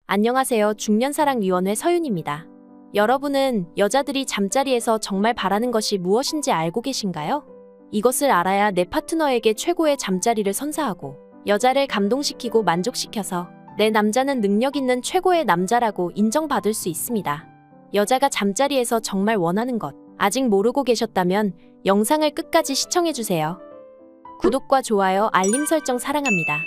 안녕하세요. 중년사랑위원회 서윤입니다. 여러분은 여자들이 잠자리에서 정말 바라는 것이 무엇인지 알고 계신가요? 이것을 알아야 내 파트너에게 최고의 잠자리를 선사하고 여자를 감동시키고 만족시켜서 내 남자는 능력 있는 최고의 남자라고 인정받을 수 있습니다. 여자가 잠자리에서 정말 원하는 것 아직 모르고 계셨다면 영상을 끝까지 시청해주세요. 구독과 좋아요, 알림 설정 사랑합니다.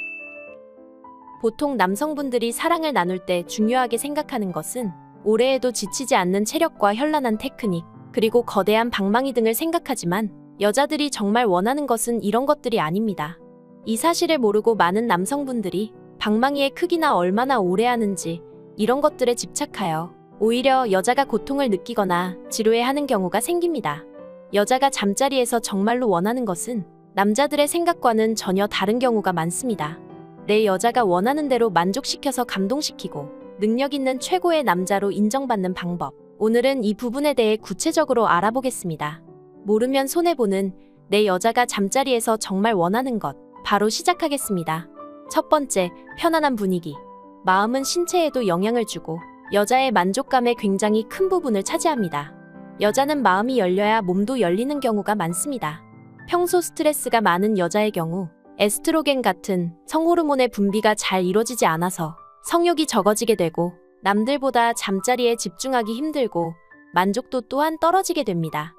보통 남성분들이 사랑을 나눌 때 중요하게 생각하는 것은 오래 해도 지치지 않는 체력과 현란한 테크닉, 그리고 거대한 방망이 등을 생각하지만 여자들이 정말 원하는 것은 이런 것들이 아닙니다. 이 사실을 모르고 많은 남성분들이 방망이의 크기나 얼마나 오래 하는지 이런 것들에 집착하여 오히려 여자가 고통을 느끼거나 지루해하는 경우가 생깁니다. 여자가 잠자리에서 정말로 원하는 것은 남자들의 생각과는 전혀 다른 경우가 많습니다. 내 여자가 원하는 대로 만족시켜서 감동시키고 능력 있는 최고의 남자로 인정받는 방법. 오늘은 이 부분에 대해 구체적으로 알아보겠습니다. 모르면 손해보는 내 여자가 잠자리에서 정말 원하는 것. 바로 시작하겠습니다. 첫 번째, 편안한 분위기. 마음은 신체에도 영향을 주고 여자의 만족감에 굉장히 큰 부분을 차지합니다. 여자는 마음이 열려야 몸도 열리는 경우가 많습니다. 평소 스트레스가 많은 여자의 경우 에스트로겐 같은 성호르몬의 분비가 잘 이루어지지 않아서 성욕이 적어지게 되고 남들보다 잠자리에 집중하기 힘들고 만족도 또한 떨어지게 됩니다.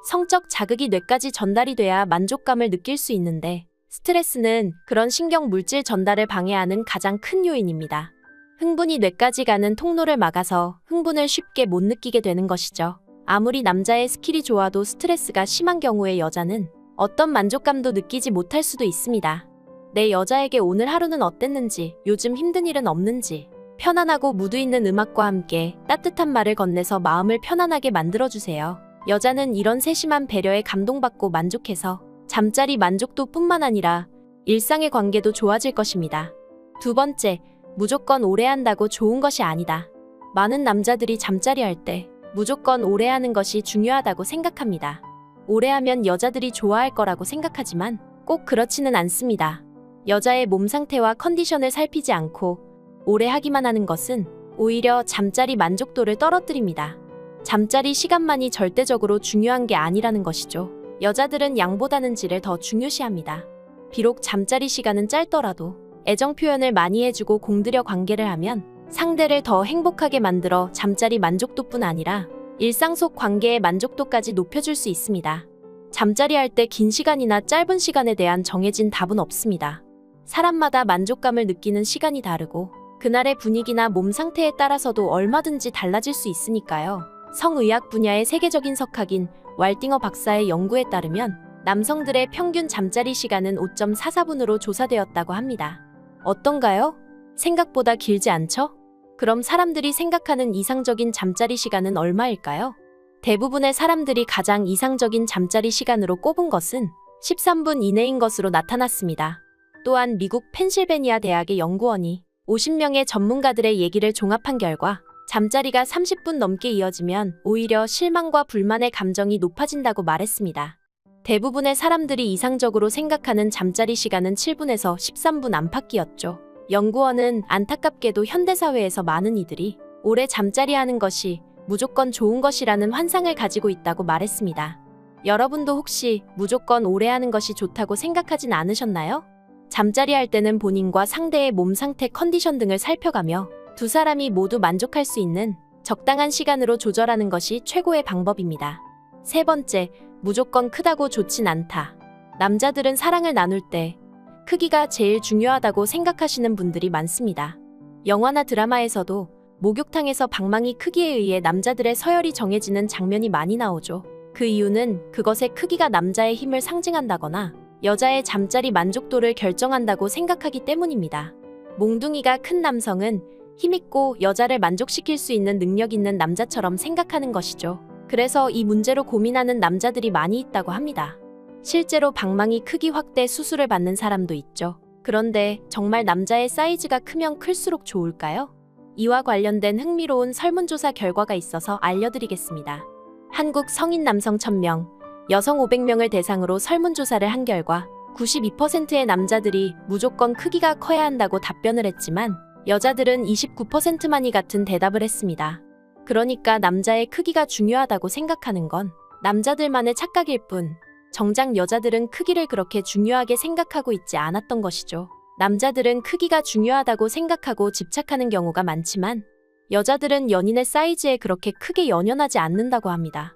성적 자극이 뇌까지 전달이 돼야 만족감을 느낄 수 있는데 스트레스는 그런 신경 물질 전달을 방해하는 가장 큰 요인입니다. 흥분이 뇌까지 가는 통로를 막아서 흥분을 쉽게 못 느끼게 되는 것이죠. 아무리 남자의 스킬이 좋아도 스트레스가 심한 경우에 여자는 어떤 만족감도 느끼지 못할 수도 있습니다. 내 여자에게 오늘 하루는 어땠는지, 요즘 힘든 일은 없는지, 편안하고 무드 있는 음악과 함께 따뜻한 말을 건네서 마음을 편안하게 만들어주세요. 여자는 이런 세심한 배려에 감동받고 만족해서 잠자리 만족도뿐만 아니라 일상의 관계도 좋아질 것입니다. 두 번째, 무조건 오래 한다고 좋은 것이 아니다. 많은 남자들이 잠자리 할 때 무조건 오래 하는 것이 중요하다고 생각합니다. 오래 하면 여자들이 좋아할 거라고 생각하지만 꼭 그렇지는 않습니다. 여자의 몸 상태와 컨디션을 살피지 않고 오래 하기만 하는 것은 오히려 잠자리 만족도를 떨어뜨립니다. 잠자리 시간만이 절대적으로 중요한 게 아니라는 것이죠. 여자들은 양보다는 질을 더 중요시합니다. 비록 잠자리 시간은 짧더라도 애정 표현을 많이 해주고 공들여 관계를 하면 상대를 더 행복하게 만들어 잠자리 만족도뿐 아니라 일상 속 관계의 만족도까지 높여줄 수 있습니다. 잠자리 할 때 긴 시간이나 짧은 시간에 대한 정해진 답은 없습니다. 사람마다 만족감을 느끼는 시간이 다르고 그날의 분위기나 몸 상태에 따라서도 얼마든지 달라질 수 있으니까요. 성의학 분야의 세계적인 석학인 왈딩어 박사의 연구에 따르면 남성들의 평균 잠자리 시간은 5.44분으로 조사되었다고 합니다. 어떤가요? 생각보다 길지 않죠? 그럼 사람들이 생각하는 이상적인 잠자리 시간은 얼마일까요? 대부분의 사람들이 가장 이상적인 잠자리 시간으로 꼽은 것은 13분 이내인 것으로 나타났습니다. 또한 미국 펜실베니아 대학의 연구원이 50명의 전문가들의 얘기를 종합한 결과 잠자리가 30분 넘게 이어지면 오히려 실망과 불만의 감정이 높아진다고 말했습니다. 대부분의 사람들이 이상적으로 생각하는 잠자리 시간은 7분에서 13분 안팎이었죠. 연구원은 안타깝게도 현대사회에서 많은 이들이 오래 잠자리 하는 것이 무조건 좋은 것이라는 환상을 가지고 있다고 말했습니다. 여러분도 혹시 무조건 오래 하는 것이 좋다고 생각하진 않으셨나요? 잠자리 할 때는 본인과 상대의 몸 상태, 컨디션 등을 살펴가며 두 사람이 모두 만족할 수 있는 적당한 시간으로 조절하는 것이 최고의 방법입니다. 세 번째, 무조건 크다고 좋진 않다. 남자들은 사랑을 나눌 때 크기가 제일 중요하다고 생각하시는 분들이 많습니다. 영화나 드라마에서도 목욕탕에서 방망이 크기에 의해 남자들의 서열이 정해지는 장면이 많이 나오죠. 그 이유는 그것의 크기가 남자의 힘을 상징한다거나 여자의 잠자리 만족도를 결정한다고 생각하기 때문입니다. 몽둥이가 큰 남성은 힘있고 여자를 만족시킬 수 있는 능력 있는 남자처럼 생각하는 것이죠. 그래서 이 문제로 고민하는 남자들이 많이 있다고 합니다. 실제로 방망이 크기 확대 수술을 받는 사람도 있죠. 그런데 정말 남자의 사이즈가 크면 클수록 좋을까요? 이와 관련된 흥미로운 설문조사 결과가 있어서 알려드리겠습니다. 한국 성인 남성 1000명, 여성 500명을 대상으로 설문조사를 한 결과 92%의 남자들이 무조건 크기가 커야 한다고 답변을 했지만 여자들은 29%만이 같은 대답을 했습니다. 그러니까 남자의 크기가 중요하다고 생각하는 건 남자들만의 착각일 뿐, 정작 여자들은 크기를 그렇게 중요하게 생각하고 있지 않았던 것이죠. 남자들은 크기가 중요하다고 생각하고 집착하는 경우가 많지만 여자들은 연인의 사이즈에 그렇게 크게 연연하지 않는다고 합니다.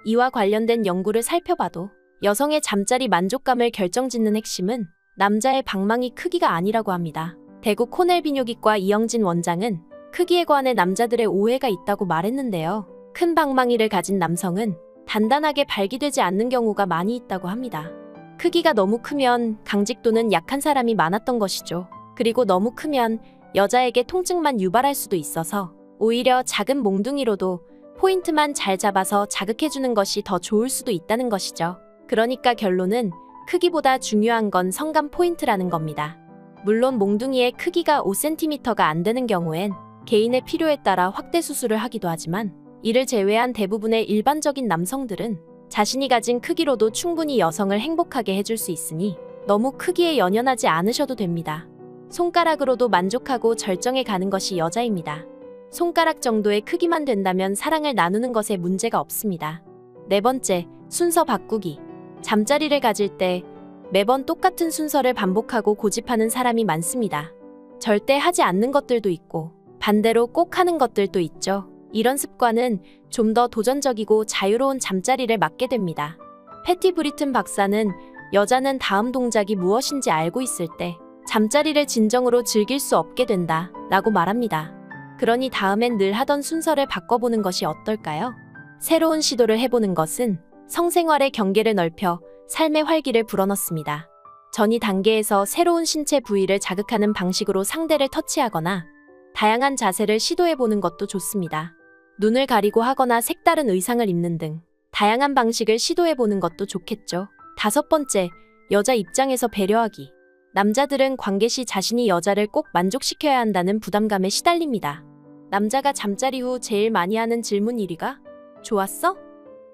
이와 관련된 연구를 살펴봐도 여성의 잠자리 만족감을 결정짓는 핵심은 남자의 방망이 크기가 아니라고 합니다. 대구 코넬 비뇨기과 이영진 원장은 크기에 관해 남자들의 오해가 있다고 말했는데요. 큰 방망이를 가진 남성은 단단하게 발기되지 않는 경우가 많이 있다고 합니다. 크기가 너무 크면 강직도는 약한 사람이 많았던 것이죠. 그리고 너무 크면 여자에게 통증만 유발할 수도 있어서 오히려 작은 몽둥이로도 포인트만 잘 잡아서 자극해주는 것이 더 좋을 수도 있다는 것이죠. 그러니까 결론은 크기보다 중요한 건 성감 포인트라는 겁니다. 물론 몽둥이의 크기가 5cm가 안 되는 경우엔 개인의 필요에 따라 확대 수술을 하기도 하지만 이를 제외한 대부분의 일반적인 남성들은 자신이 가진 크기로도 충분히 여성을 행복하게 해줄 수 있으니 너무 크기에 연연하지 않으셔도 됩니다. 손가락으로도 만족하고 절정에 가는 것이 여자입니다. 손가락 정도의 크기만 된다면 사랑을 나누는 것에 문제가 없습니다. 네 번째, 순서 바꾸기. 잠자리를 가질 때 매번 똑같은 순서를 반복하고 고집하는 사람이 많습니다. 절대 하지 않는 것들도 있고 반대로 꼭 하는 것들도 있죠. 이런 습관은 좀 더 도전적이고 자유로운 잠자리를 맞게 됩니다. 패티 브리튼 박사는 여자는 다음 동작이 무엇인지 알고 있을 때 잠자리를 진정으로 즐길 수 없게 된다 라고 말합니다. 그러니 다음엔 늘 하던 순서를 바꿔보는 것이 어떨까요? 새로운 시도를 해보는 것은 성생활의 경계를 넓혀 삶의 활기를 불어넣습니다. 전이 단계에서 새로운 신체 부위를 자극하는 방식으로 상대를 터치하거나 다양한 자세를 시도해보는 것도 좋습니다. 눈을 가리고 하거나 색다른 의상을 입는 등 다양한 방식을 시도해보는 것도 좋겠죠. 다섯 번째, 여자 입장에서 배려하기. 남자들은 관계 시 자신이 여자를 꼭 만족시켜야 한다는 부담감에 시달립니다. 남자가 잠자리 후 제일 많이 하는 질문 1위가 좋았어?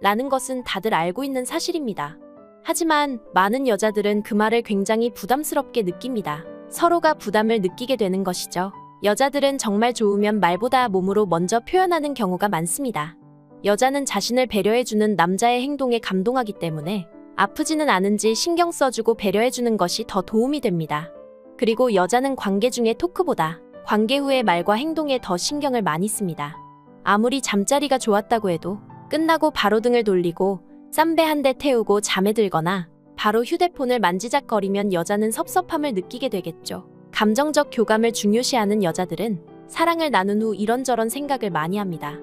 라는 것은 다들 알고 있는 사실입니다. 하지만 많은 여자들은 그 말을 굉장히 부담스럽게 느낍니다. 서로가 부담을 느끼게 되는 것이죠. 여자들은 정말 좋으면 말보다 몸으로 먼저 표현하는 경우가 많습니다. 여자는 자신을 배려해주는 남자의 행동에 감동하기 때문에 아프지는 않은지 신경 써주고 배려해주는 것이 더 도움이 됩니다. 그리고 여자는 관계 중의 토크보다 관계 후의 말과 행동에 더 신경을 많이 씁니다. 아무리 잠자리가 좋았다고 해도 끝나고 바로 등을 돌리고 쌈배 한 대 태우고 잠에 들거나 바로 휴대폰을 만지작거리면 여자는 섭섭함을 느끼게 되겠죠. 감정적 교감을 중요시하는 여자들은 사랑을 나눈 후 이런저런 생각을 많이 합니다.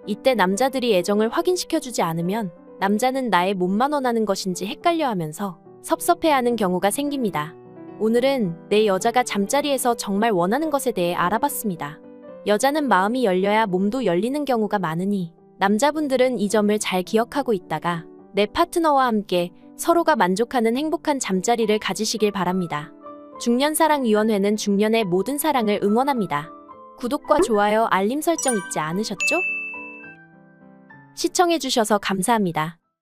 이때 남자들이 애정을 확인시켜주지 않으면 남자는 나의 몸만 원하는 것인지 헷갈려하면서 섭섭해하는 경우가 생깁니다. 오늘은 내 여자가 잠자리에서 정말 원하는 것에 대해 알아봤습니다. 여자는 마음이 열려야 몸도 열리는 경우가 많으니 남자분들은 이 점을 잘 기억하고 있다가 내 파트너와 함께 서로가 만족하는 행복한 잠자리를 가지시길 바랍니다. 중년사랑위원회는 중년의 모든 사랑을 응원합니다. 구독과 좋아요, 알림 설정 잊지 않으셨죠? 시청해주셔서 감사합니다.